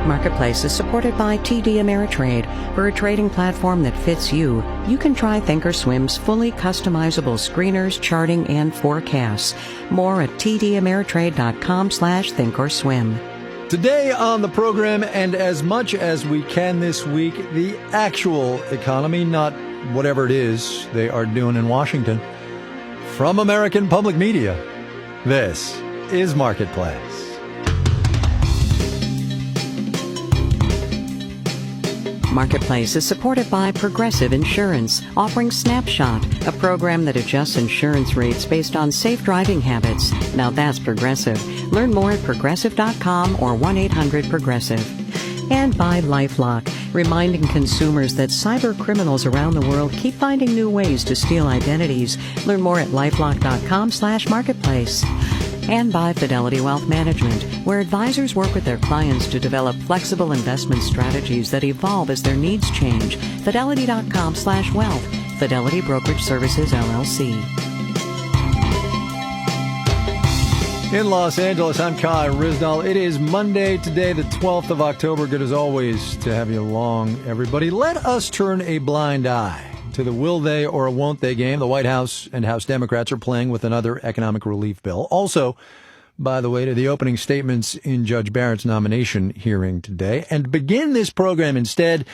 Marketplace is supported by TD Ameritrade. For a trading platform that fits you, you can try thinkorswim's fully customizable screeners, charting, and forecasts. More at tdameritrade.com/thinkorswim. Today on the program, and as much as we can this week, the actual economy, not whatever it is they are doing in Washington. From American Public Media, this is Marketplace. Marketplace is supported by Progressive Insurance, offering Snapshot, a program that adjusts insurance rates based on safe driving habits. Now that's Progressive. Learn more at progressive.com or 1-800-PROGRESSIVE. And by LifeLock, reminding consumers that cyber criminals around the world keep finding new ways to steal identities. Learn more at lifelock.com/marketplace. And by Fidelity Wealth Management, where advisors work with their clients to develop flexible investment strategies that evolve as their needs change. Fidelity.com/wealth. Fidelity Brokerage Services, LLC. In Los Angeles, I'm Kai Rizdal. It is Monday today, the 12th of October. Good as always to have you along, everybody. Let us turn a blind eye to the will they or won't they game the White House and House Democrats are playing with another economic relief bill. Also, by the way, to the opening statements in Judge Barrett's nomination hearing today, and begin this program instead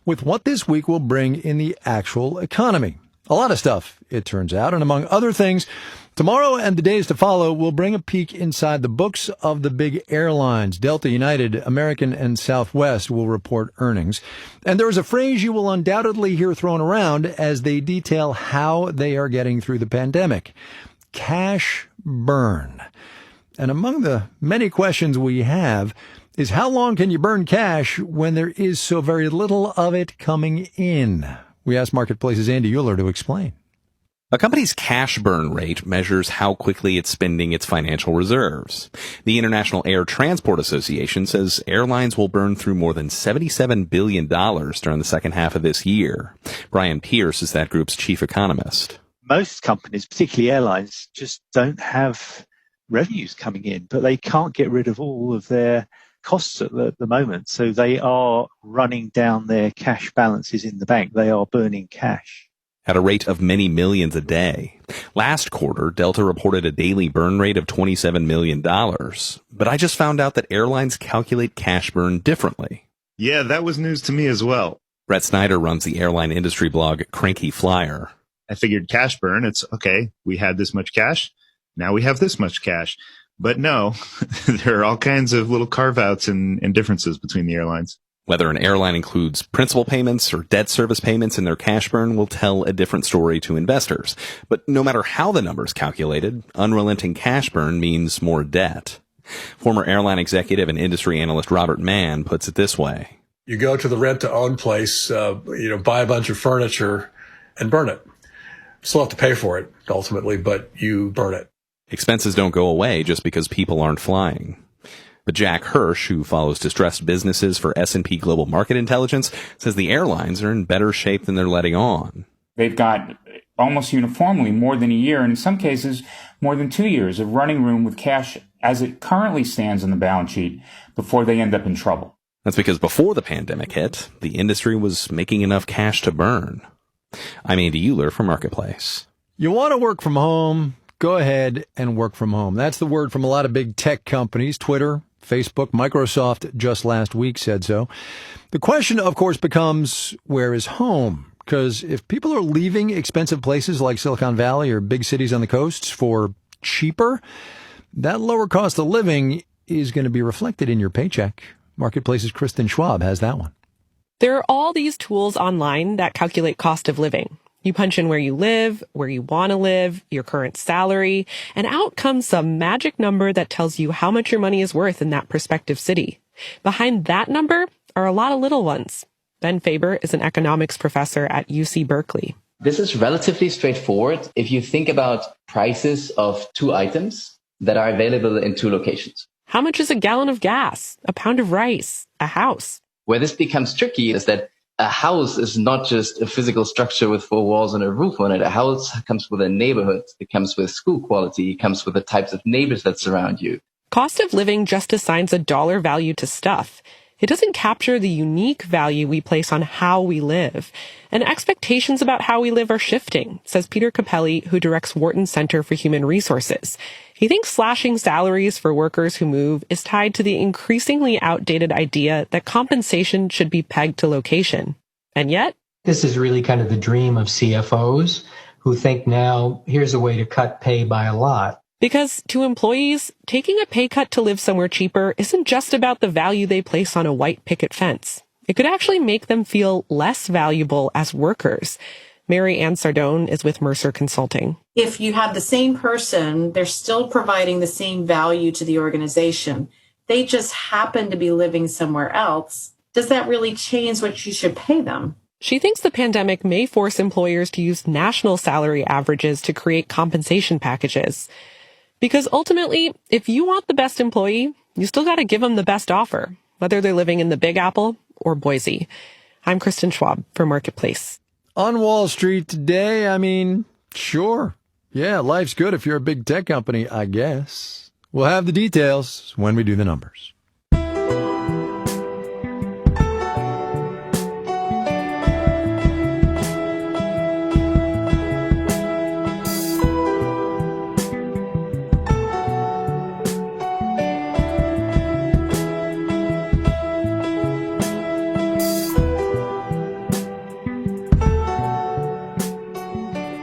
with what this week will bring in the actual economy. A lot of stuff, it turns out, and among other things, tomorrow and the days to follow will bring a peek inside the books of the big airlines. Delta, United, American, and Southwest will report earnings. And there is a phrase you will undoubtedly hear thrown around as they detail how they are getting through the pandemic. Cash burn. And among the many questions we have is how long can you burn cash when there is so very little of it coming in? We asked Marketplace's Andy Euler to explain. A company's cash burn rate measures how quickly it's spending its financial reserves. The International Air Transport Association says airlines will burn through more than $77 billion during the second half of this year. Brian Pierce is that group's chief economist. Most companies, particularly airlines, just don't have revenues coming in, but they can't get rid of all of their costs at the moment. So they are running down their cash balances in the bank. They are burning cash at a rate of many millions a day. Last quarter, Delta reported a daily burn rate of $27 million. But I just found out that airlines calculate cash burn differently. Yeah, that was news to me as well. Brett Snyder runs the airline industry blog Cranky Flyer. I figured cash burn, it's okay, we had this much cash, now we have this much cash. But no, there are all kinds of little carve-outs and differences between the airlines. Whether an airline includes principal payments or debt service payments in their cash burn will tell a different story to investors. But no matter how the number is calculated, unrelenting cash burn means more debt. Former airline executive and industry analyst Robert Mann puts it this way. You go to the rent-to-own place, buy a bunch of furniture and burn it. Still have to pay for it, ultimately, but you burn it. Expenses don't go away just because people aren't flying. But Jack Hirsch, who follows distressed businesses for S&P Global Market Intelligence, says the airlines are in better shape than they're letting on. They've got almost uniformly more than a year, and in some cases, more than 2 years of running room with cash as it currently stands on the balance sheet before they end up in trouble. That's because before the pandemic hit, the industry was making enough cash to burn. I'm Andy Euler for Marketplace. You want to work from home? Go ahead and work from home. That's the word from a lot of big tech companies. Twitter, Facebook, Microsoft just last week said so. The question, of course, becomes, where is home? Because if people are leaving expensive places like Silicon Valley or big cities on the coasts for cheaper, that lower cost of living is going to be reflected in your paycheck. Marketplace's Kristen Schwab has that one. There are all these tools online that calculate cost of living. You punch in where you live, where you want to live, your current salary, and out comes some magic number that tells you how much your money is worth in that prospective city. Behind that number are a lot of little ones. Ben Faber is an economics professor at UC Berkeley. This is relatively straightforward if you think about prices of two items that are available in two locations. How much is a gallon of gas, a pound of rice, a house? Where this becomes tricky is that a house is not just a physical structure with four walls and a roof on it. A house comes with a neighborhood. It comes with school quality. It comes with the types of neighbors that surround you. Cost of living just assigns a dollar value to stuff. It doesn't capture the unique value we place on how we live. And expectations about how we live are shifting, says Peter Capelli, who directs Wharton Center for Human Resources. He thinks slashing salaries for workers who move is tied to the increasingly outdated idea that compensation should be pegged to location. And yet, this is really kind of the dream of CFOs who think now, here's a way to cut pay by a lot. Because to employees, taking a pay cut to live somewhere cheaper isn't just about the value they place on a white picket fence. It could actually make them feel less valuable as workers. Mary Ann Sardone is with Mercer Consulting. If you have the same person, they're still providing the same value to the organization. They just happen to be living somewhere else. Does that really change what you should pay them? She thinks the pandemic may force employers to use national salary averages to create compensation packages. Because ultimately, if you want the best employee, you still got to give them the best offer, whether they're living in the Big Apple or Boise. I'm Kristen Schwab for Marketplace. On Wall Street today, sure. Yeah, life's good if you're a big tech company, I guess. We'll have the details when we do the numbers.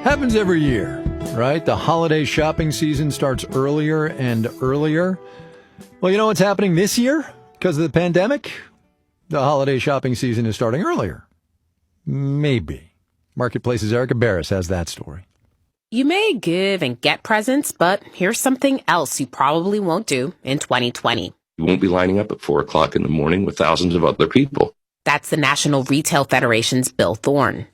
Happens every year, right? The holiday shopping season starts earlier and earlier. Well, you know what's happening this year? Because of the pandemic? The holiday shopping season is starting earlier. Maybe. Marketplace's Erica Barris has that story. You may give and get presents, but here's something else you probably won't do in 2020. You won't be lining up at 4 o'clock in the morning with thousands of other people. That's the National Retail Federation's Bill Thorne.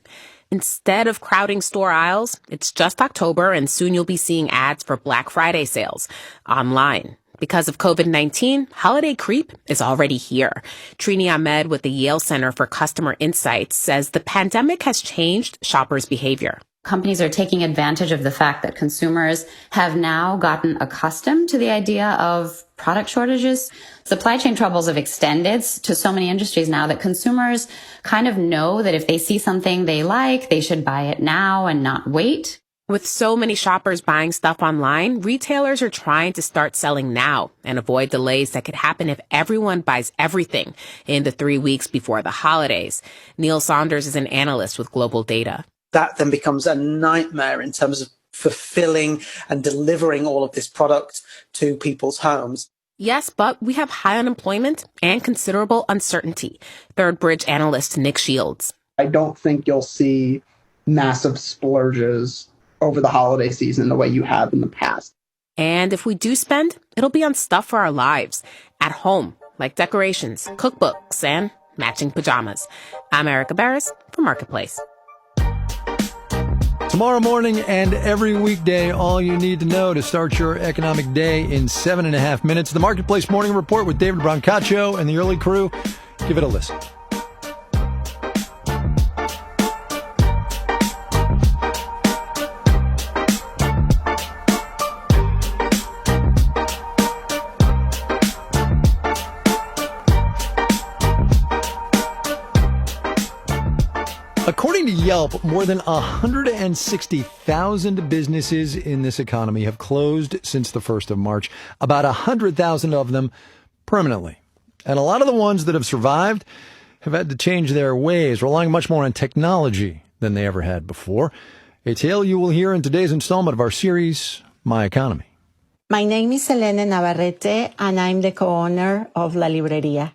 Instead of crowding store aisles, it's just October and soon you'll be seeing ads for Black Friday sales online. Because of COVID-19, holiday creep is already here. Trini Ahmed with the Yale Center for Customer Insights says the pandemic has changed shoppers' behavior. Companies are taking advantage of the fact that consumers have now gotten accustomed to the idea of product shortages. Supply chain troubles have extended to so many industries now that consumers kind of know that if they see something they like, they should buy it now and not wait. With so many shoppers buying stuff online, retailers are trying to start selling now and avoid delays that could happen if everyone buys everything in the 3 weeks before the holidays. Neil Saunders is an analyst with Global Data. That then becomes a nightmare in terms of fulfilling and delivering all of this product to people's homes. Yes, but we have high unemployment and considerable uncertainty. Third Bridge analyst Nick Shields. I don't think you'll see massive splurges over the holiday season the way you have in the past. And if we do spend, it'll be on stuff for our lives at home, like decorations, cookbooks, and matching pajamas. I'm Erica Barris for Marketplace. Tomorrow morning and every weekday, all you need to know to start your economic day in 7.5 minutes. The Marketplace Morning Report with David Brancaccio and the early crew. Give it a listen. According to Yelp, more than 160,000 businesses in this economy have closed since the 1st of March, about 100,000 of them permanently. And a lot of the ones that have survived have had to change their ways, relying much more on technology than they ever had before. A tale you will hear in today's installment of our series, My Economy. My name is Elena Navarrete, and I'm the co-owner of La Librería.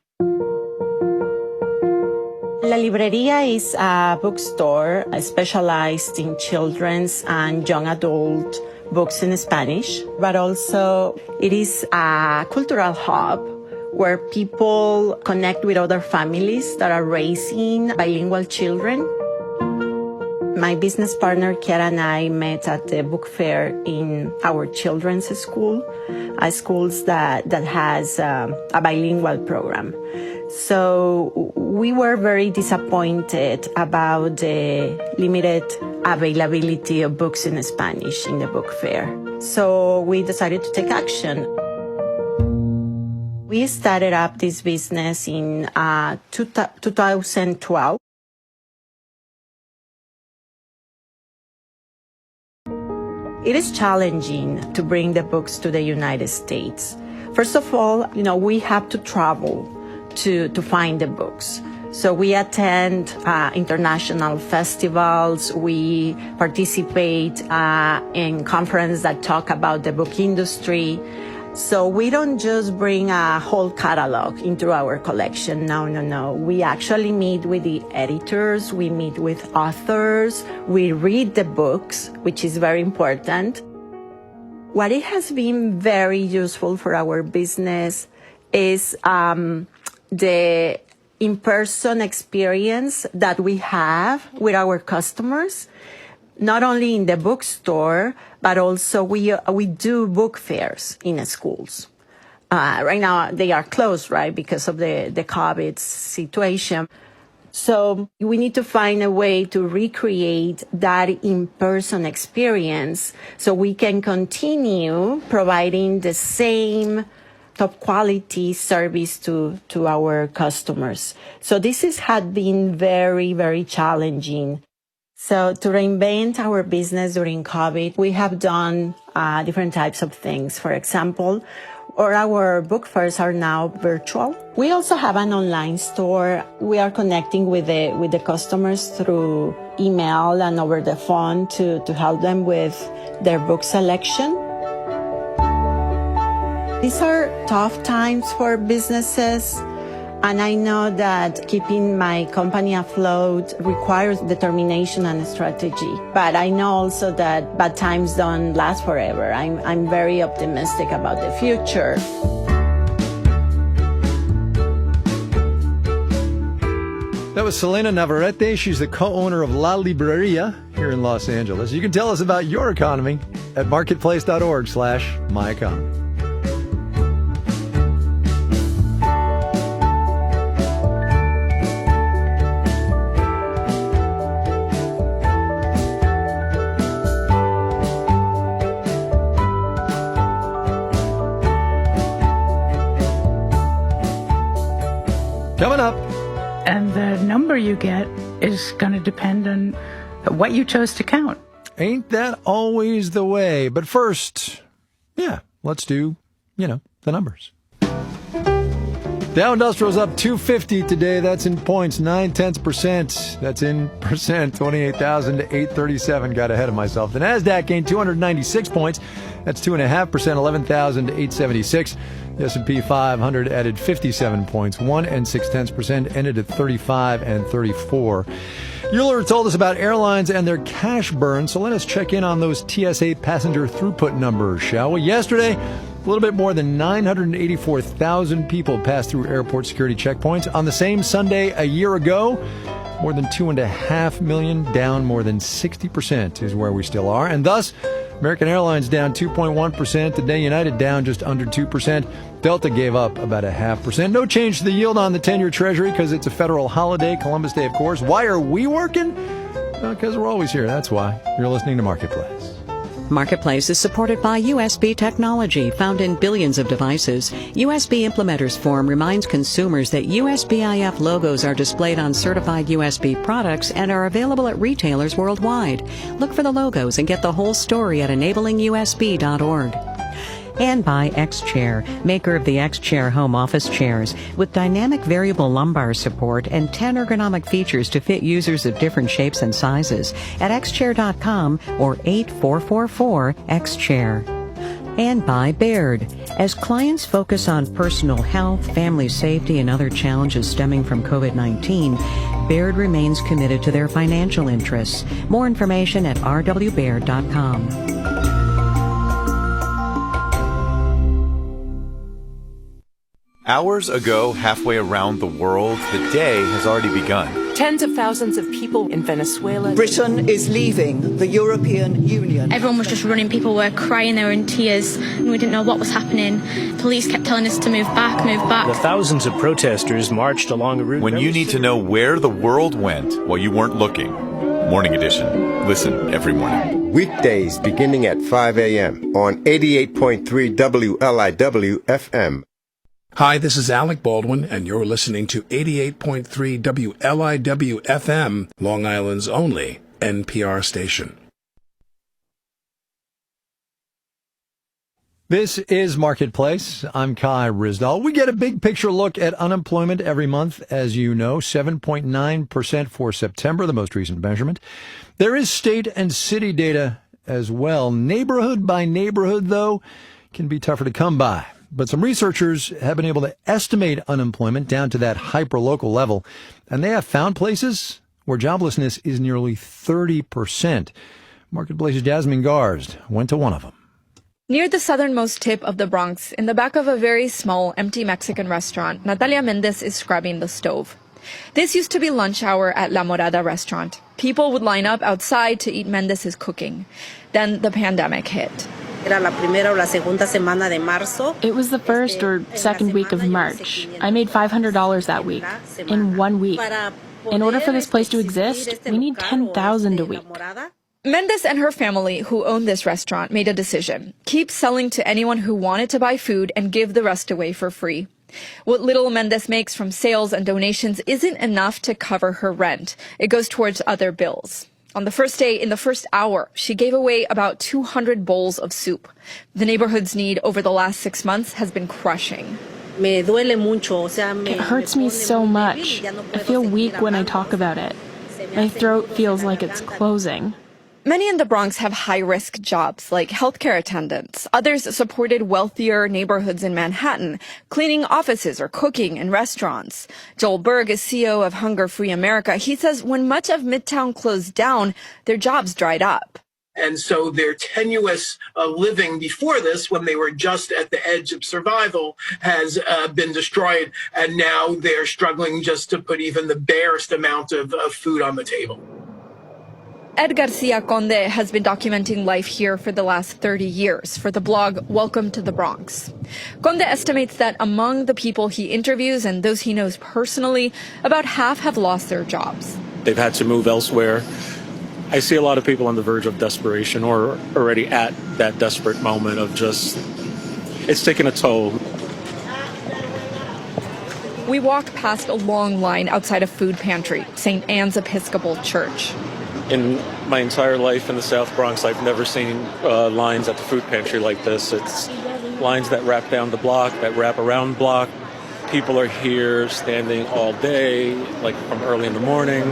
La Librería is a bookstore specialized in children's and young adult books in Spanish, but also it is a cultural hub where people connect with other families that are raising bilingual children. My business partner, Kiara, and I met at the book fair in our children's school, a school that has a bilingual program. So we were very disappointed about the limited availability of books in Spanish in the book fair. So we decided to take action. We started up this business in 2012. It is challenging to bring the books to the United States. First of all, we have to travel to find the books. So we attend international festivals. We participate in conferences that talk about the book industry. So we don't just bring a whole catalog into our collection. No. We actually meet with the editors. We meet with authors. We read the books, which is very important. What it has been very useful for our business is the in-person experience that we have with our customers, not only in the bookstore, but also we do book fairs in schools. Right now they are closed, right, because of the COVID situation. So we need to find a way to recreate that in-person experience so we can continue providing the same top quality service to our customers. So this had been very, very challenging. So to reinvent our business during COVID, we have done different types of things. For example, our book fairs are now virtual. We also have an online store. We are connecting with the customers through email and over the phone to help them with their book selection. These are tough times for businesses, and I know that keeping my company afloat requires determination and strategy. But I know also that bad times don't last forever. I'm very optimistic about the future. That was Selena Navarrete. She's the co-owner of La Libreria here in Los Angeles. You can tell us about your economy at marketplace.org/myeconomy. Coming up. And the number you get is going to depend on what you chose to count. Ain't that always the way? But first, let's do, the numbers. Dow Industrial's up 250 today. That's in points, 0.9%. That's in percent, 28,837. Got ahead of myself. The NASDAQ gained 296 points. That's 2.5%, 11,876. The S&P 500 added 57 points, 1.6%, ended at 35.34. Euler told us about airlines and their cash burn, so let us check in on those TSA passenger throughput numbers, shall we? Yesterday, a little bit more than 984,000 people passed through airport security checkpoints. On the same Sunday a year ago, more than 2.5 million, down more than 60% is where we still are. And thus, American Airlines down 2.1%. Today, United down just under 2%. Delta gave up about 0.5%. No change to the yield on the 10-year Treasury because it's a federal holiday, Columbus Day, of course. Why are we working? Because we're always here. That's why. You're listening to Marketplace. Marketplace is supported by USB technology found in billions of devices. USB Implementers Forum reminds consumers that USB-IF logos are displayed on certified USB products and are available at retailers worldwide. Look for the logos and get the whole story at enablingus.org. And by X-Chair, maker of the X-Chair home office chairs, with dynamic variable lumbar support and 10 ergonomic features to fit users of different shapes and sizes at xchair.com or 8444-X-Chair. And by Baird. As clients focus on personal health, family safety, and other challenges stemming from COVID-19, Baird remains committed to their financial interests. More information at rwbaird.com. Hours ago, halfway around the world, the day has already begun. Tens of thousands of people in Venezuela. Britain is leaving the European Union. Everyone was just running. People were crying. They were in tears. And we didn't know what was happening. Police kept telling us to move back, move back. The thousands of protesters marched along a route. When you need to know where the world went while you weren't looking. Morning Edition. Listen every morning. Weekdays beginning at 5 a.m. on 88.3 WLIW FM. Hi, this is Alec Baldwin, and you're listening to 88.3 WLIW FM, Long Island's only NPR station. This is Marketplace. I'm Kai Rizdal. We get a big picture look at unemployment every month, as you know, 7.9% for September, the most recent measurement. There is state and city data as well. Neighborhood by neighborhood, though, can be tougher to come by. But some researchers have been able to estimate unemployment down to that hyperlocal level, and they have found places where joblessness is nearly 30%. Marketplace's Jasmine Garst went to one of them. Near the southernmost tip of the Bronx, in the back of a very small, empty Mexican restaurant, Natalia Mendez is scrubbing the stove. This used to be lunch hour at La Morada restaurant. People would line up outside to eat Mendez's cooking. Then the pandemic hit. It was the first or second week of March. I made $500 that week, in 1 week. In order for this place to exist, we need $10,000 a week. Mendez and her family, who own this restaurant, made a decision. Keep selling to anyone who wanted to buy food and give the rest away for free. What little Mendez makes from sales and donations isn't enough to cover her rent. It goes towards other bills. On the first day, in the first hour, she gave away about 200 bowls of soup. The neighborhood's need over the last 6 months has been crushing. It hurts me so much. I feel weak when I talk about it. My throat feels like it's closing. Many in the Bronx have high-risk jobs, like healthcare attendants. Others supported wealthier neighborhoods in Manhattan, cleaning offices or cooking in restaurants. Joel Berg is CEO of Hunger Free America. He says when much of Midtown closed down, their jobs dried up. And so their tenuous living before this, when they were just at the edge of survival, has been destroyed. And now they're struggling just to put even the barest amount of food on the table. Ed Garcia Conde has been documenting life here for the last 30 years for the blog Welcome to the Bronx. Conde estimates that among the people he interviews and those he knows personally, about half have lost their jobs. They've had to move elsewhere. I see a lot of people on the verge of desperation or already at that desperate moment of just, it's taken a toll. We walk past a long line outside a food pantry, St. Anne's Episcopal Church. In my entire life in the South Bronx, I've never seen lines at the food pantry like this. It's lines that wrap down the block, that wrap around the block. People are here standing all day, like from early in the morning.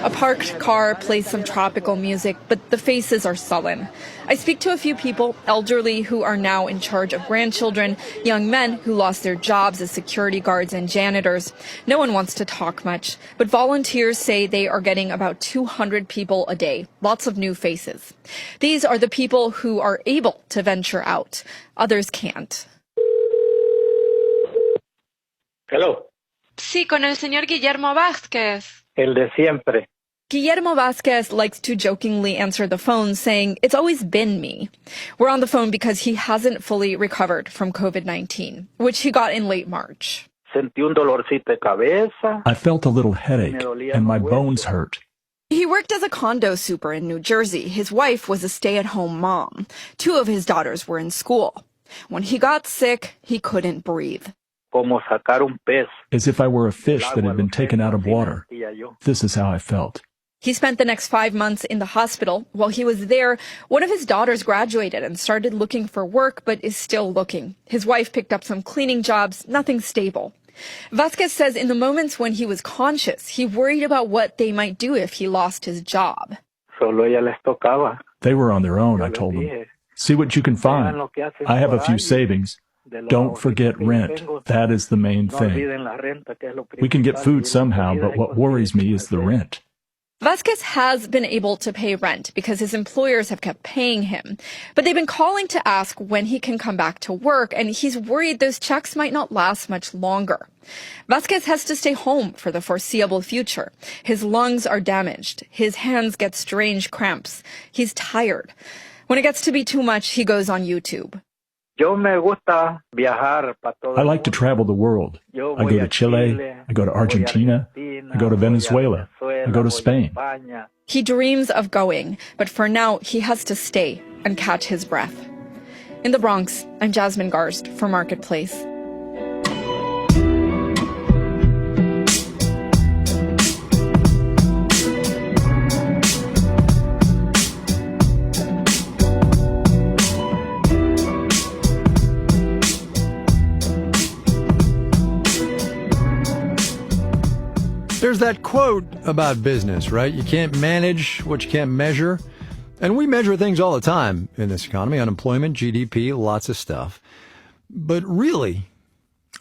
A parked car plays some tropical music, but the faces are sullen. I speak to a few people, elderly who are now in charge of grandchildren, young men who lost their jobs as security guards and janitors. No one wants to talk much, but volunteers say they are getting about 200 people a day, lots of new faces. These are the people who are able to venture out. Others can't. Hello. Sí, con el señor Guillermo Vázquez. El de siempre. Guillermo Vázquez likes to jokingly answer the phone, saying, "It's always been me." We're on the phone because he hasn't fully recovered from COVID-19, which he got in late March. Sentí un dolorcito de cabeza. I felt a little headache, and my bones hurt. He worked as a condo super in New Jersey. His wife was a stay-at-home mom. 2 of his daughters were in school. When he got sick, he couldn't breathe. Como sacar un pez. As if I were a fish that had been taken out of water. This is how I felt. He spent the next 5 months in the hospital. While he was there, one of his daughters graduated and started looking for work, but is still looking. His wife picked up some cleaning jobs, nothing stable. Vázquez says in the moments when he was conscious, he worried about what they might do if he lost his job. Solo ella les tocaba. They were on their own, I told them. See what you can find. I have a few savings. Don't forget rent. That is the main thing. We can get food somehow, but what worries me is the rent. Vázquez has been able to pay rent because his employers have kept paying him. But they've been calling to ask when he can come back to work, and he's worried those checks might not last much longer. Vázquez has to stay home for the foreseeable future. His lungs are damaged. His hands get strange cramps. He's tired. When it gets to be too much, he goes on YouTube. I like to travel the world. I go to Chile, I go to Argentina, I go to Venezuela, I go to Spain. He dreams of going, but for now, he has to stay and catch his breath. In the Bronx, I'm Jasmine Garst for Marketplace. There's that quote about business, right? You can't manage what you can't measure. And we measure things all the time in this economy, unemployment, GDP, lots of stuff. But really,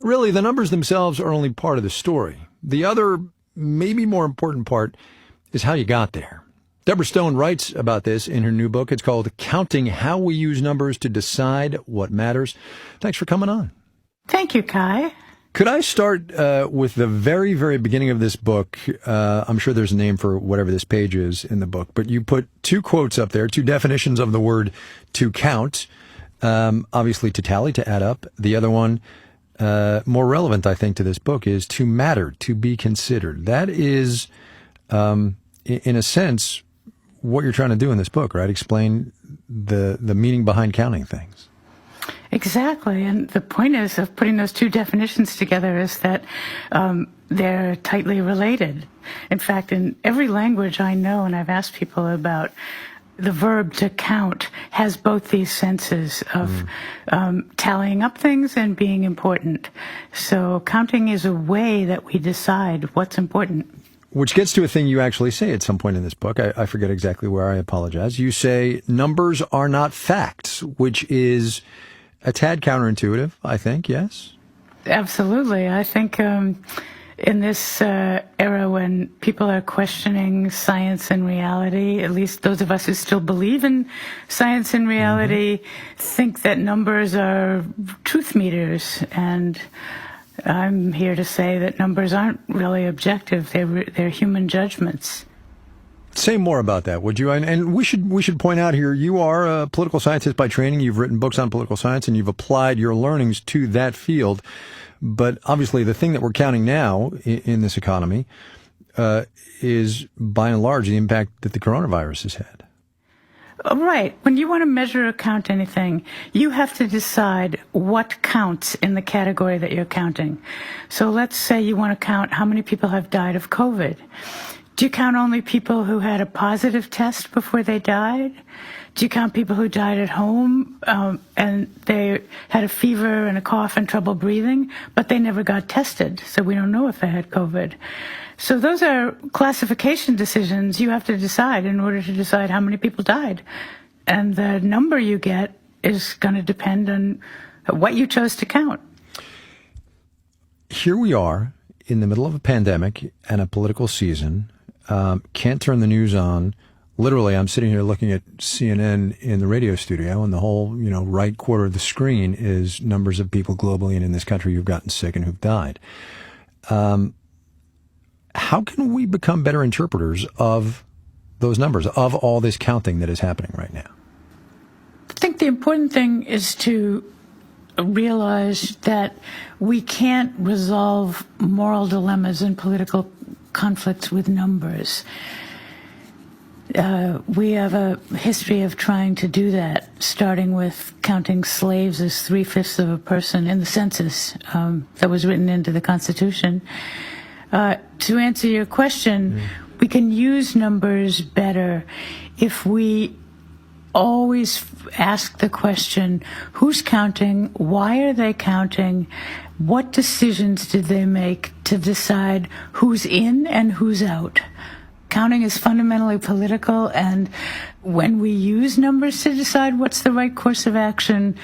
the numbers themselves are only part of the story. The other, maybe more important part is how you got there. Deborah Stone writes about this in her new book. It's called Counting: How We Use Numbers to Decide What Matters. Thanks for coming on. Thank you, Kai. Could I start with the very, very beginning of this book? I'm sure there's a name for whatever this page is in the book, but you put two quotes up there, two definitions of the word to count, obviously to tally, to add up. The other one, more relevant, I think, to this book is to matter, to be considered. That is, in a sense, what you're trying to do in this book, right? Explain the meaning behind counting things. Exactly. And the point is of putting those two definitions together is that they're tightly related. In fact, in every language I know, and I've asked people about, the verb to count has both these senses of tallying up things and being important. So counting is a way that we decide what's important. Which gets to a thing you actually say at some point in this book. I forget exactly where, I apologize. You say numbers are not facts, which is a tad counterintuitive, I think, yes? Absolutely. I think in this era when people are questioning science and reality, at least those of us who still believe in science and reality, think that numbers are truth meters. And I'm here to say that numbers aren't really objective. They're human judgments. Say more about that, would you? And we should point out here, you are a political scientist by training. You've written books on political science, and you've applied your learnings to that field. But obviously, the thing that we're counting now in this economy is, by and large, the impact that the coronavirus has had. Right. When you want to measure or count anything, you have to decide what counts in the category that you're counting. So let's say you want to count how many people have died of COVID. Do you count only people who had a positive test before they died? Do you count people who died at home and they had a fever and a cough and trouble breathing, but they never got tested, so we don't know if they had COVID? So those are classification decisions you have to decide in order to decide how many people died. And the number you get is going to depend on what you chose to count. Here we are in the middle of a pandemic and a political season. Can't turn the news on. Literally, I'm sitting here looking at CNN in the radio studio, and the whole, right quarter of the screen is numbers of people globally and in this country who've gotten sick and who've died. How can we become better interpreters of those numbers, of all this counting that is happening right now? I think the important thing is to realize that we can't resolve moral dilemmas and political conflicts with numbers. We have a history of trying to do that, starting with counting slaves as 3/5 of a person in the census that was written into the Constitution. To answer your question, we can use numbers better if we always ask the question, who's counting? Why are they counting? What decisions did they make to decide who's in and who's out? Counting is fundamentally political, and when we use numbers to decide what's the right course of action,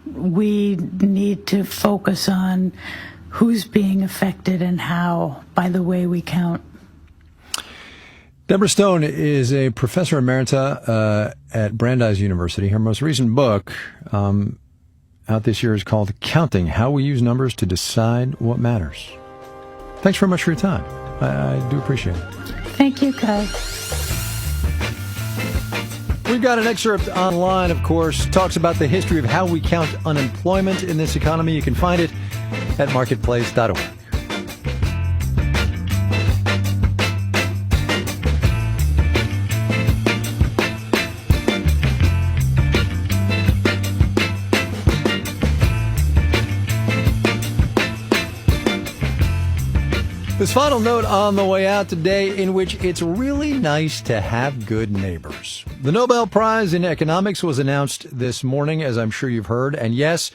we need to focus on who's being affected and how by the way we count. Deborah Stone is a professor emerita at Brandeis University. Her most recent book out this year is called Counting: How We Use Numbers to Decide What Matters. Thanks very much for your time. I do appreciate it. Thank you, Kai. We've got an excerpt online, of course, talks about the history of how we count unemployment in this economy. You can find it at marketplace.org. This final note on the way out today, in which it's really nice to have good neighbors. The Nobel Prize in Economics was announced this morning, as I'm sure you've heard, and yes,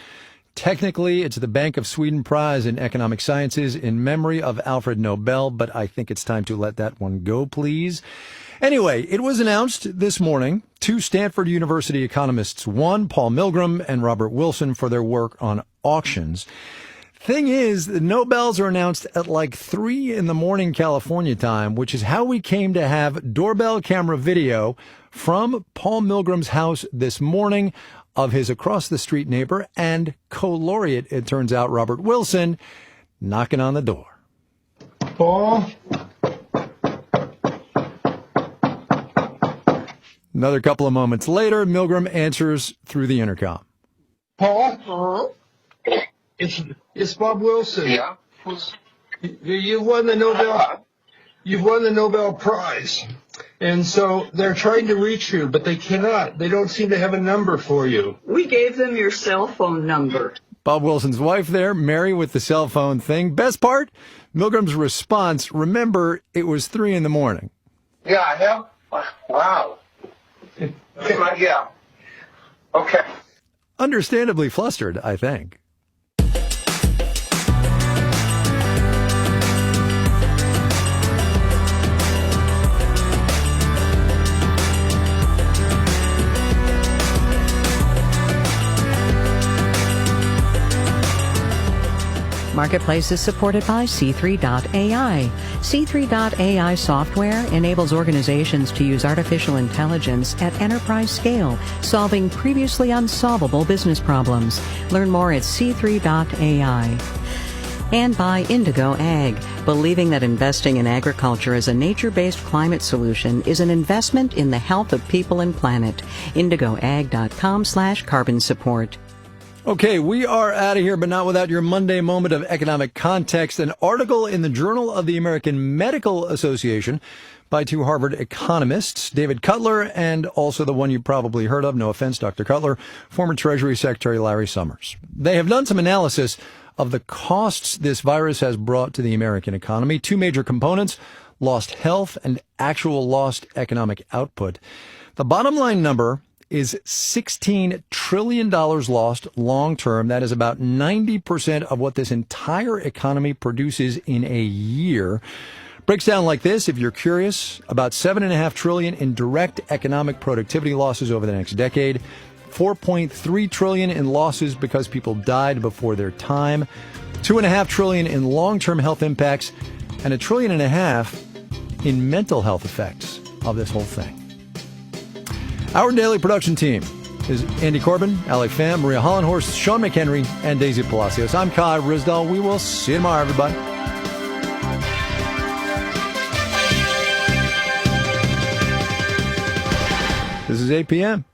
Technically, it's the Bank of Sweden Prize in Economic Sciences in memory of Alfred Nobel, but I think it's time to let that one go, please. Anyway, it was announced this morning, 2 Stanford University economists won, Paul Milgram and Robert Wilson, for their work on auctions. Thing is, the Nobels are announced at like 3 a.m. California time, which is how we came to have doorbell camera video from Paul Milgram's house this morning of his across-the-street neighbor and co-laureate, it turns out, Robert Wilson, knocking on the door. Paul? Another couple of moments later, Milgram answers through the intercom. Paul? It's Bob Wilson. Yeah. You won the Nobel. You've won the Nobel Prize, and so they're trying to reach you, but they cannot. They don't seem to have a number for you. We gave them your cell phone number. Bob Wilson's wife there, Mary, with the cell phone thing. Best part, Milgram's response. Remember, it was 3 a.m. Yeah, I have. Wow. Yeah. Okay. Understandably flustered, I think. Marketplace is supported by C3.ai. C3.ai software enables organizations to use artificial intelligence at enterprise scale, solving previously unsolvable business problems. Learn more at C3.ai. And by Indigo Ag, believing that investing in agriculture as a nature-based climate solution is an investment in the health of people and planet. IndigoAg.com/carbon support. Okay, we are out of here, but not without your Monday moment of economic context. An article in the Journal of the American Medical Association by 2 Harvard economists, David Cutler, and also the one you probably heard of, no offense, Dr. Cutler, former Treasury Secretary Larry Summers. They have done some analysis of the costs this virus has brought to the American economy. 2 major components, lost health and actual lost economic output. The bottom line number is $16 trillion lost long term. That is about 90% of what this entire economy produces in a year. Breaks down like this, if you're curious, about $7.5 trillion in direct economic productivity losses over the next decade, $4.3 trillion in losses because people died before their time, $2.5 trillion in long-term health impacts, and $1.5 trillion in mental health effects of this whole thing. Our daily production team is Andy Corbin, Alec Pham, Maria Hollenhorst, Sean McHenry, and Daisy Palacios. I'm Kai Risdall. We will see you tomorrow, everybody. This is 8 p.m.